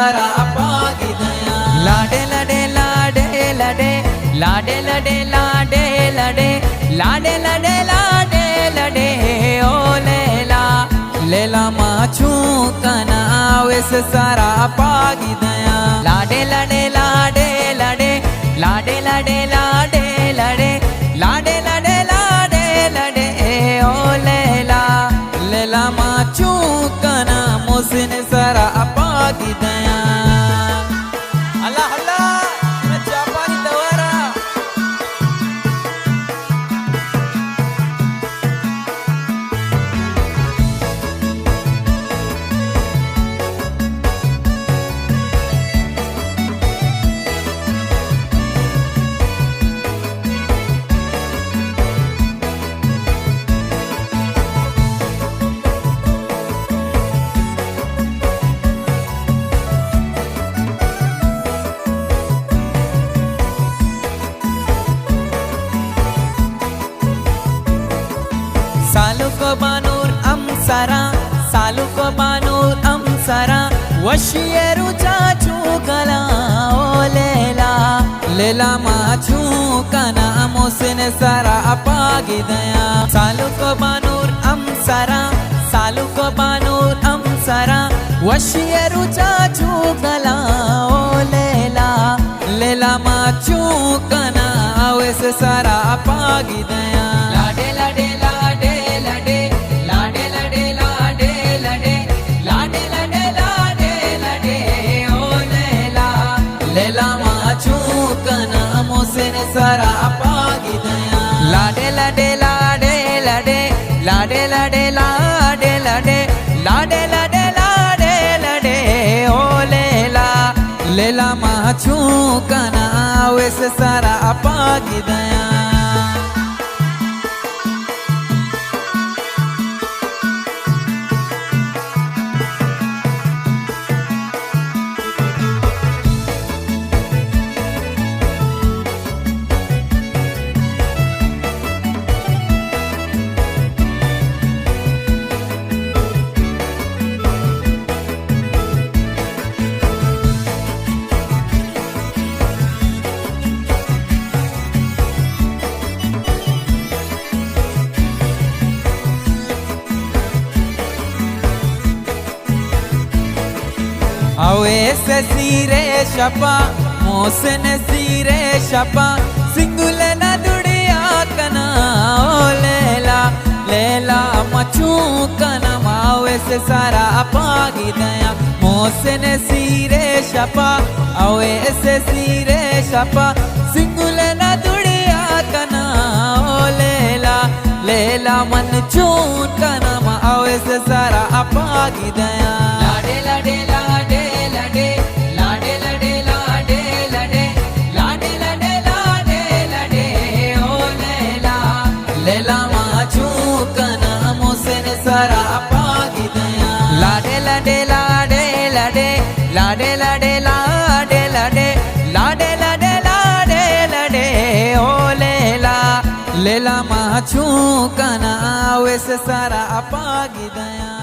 सारा पागी दया लाडे लडे लाडे लडे लाडे लडे लाडे लडे लाडे लडे लाडे लडे ओ लेला लेला माछू कना वेस सारा पागी दया लाडे लडे लाडे लडे लाडे लडे लाडे लडे लाडे लडे लाडे लडे ओ लेला लेला माछू कना मोसिन सारा पागी दया अल्लाह अल्लाह जापानी दवारा सालुको बानूर अमसरा सालुको बानूर अमसरा वशियरु चाचू कला ओ लेला लेला माचू कना मोसिन सारा पागी दया सालुको बानूर अमसरा सालुको बानूर अमसरा वशियरु चाचू कला ओ लेला लेला माचू कना वेस सारा पागी दया लाडे लाडे लाडे लडे लाडे लडे लाडे लडे लाडे लडे लाडे लडे ओ लेला लेला माछू कना मोसिन सारा पागी दया लाडे लडे लाडे लडे लाडे लडे लाडे लडे लाडे लडे लाडे लडे ओ लेला लेला माछू कना वेस सारा पागी दया अवेस सीरे शपा मोसन सीरे शपा सिंगुल न दुड़िया कना ओ लेला लेला मचू कना मावेस सारा पागी दया मोसन सीरे शपा अवेस सीरे शपा सिंगुल न दुड़िया कना ओ लेला लेला मन चून कना मावेस सारा पागी दया लाडे लाडे लाडे लडे लाडे लडे लाडे लडे लाडे लडे लाडे लडे ओ लेला लेला माछू कना मोसिन सारा पागी दया लाडे लडे लाडे लडे लाडे लडे लाडे लडे लाडे लडे लाडे लडे ओ लेला लेला माछू कना वेस सारा पागी दया।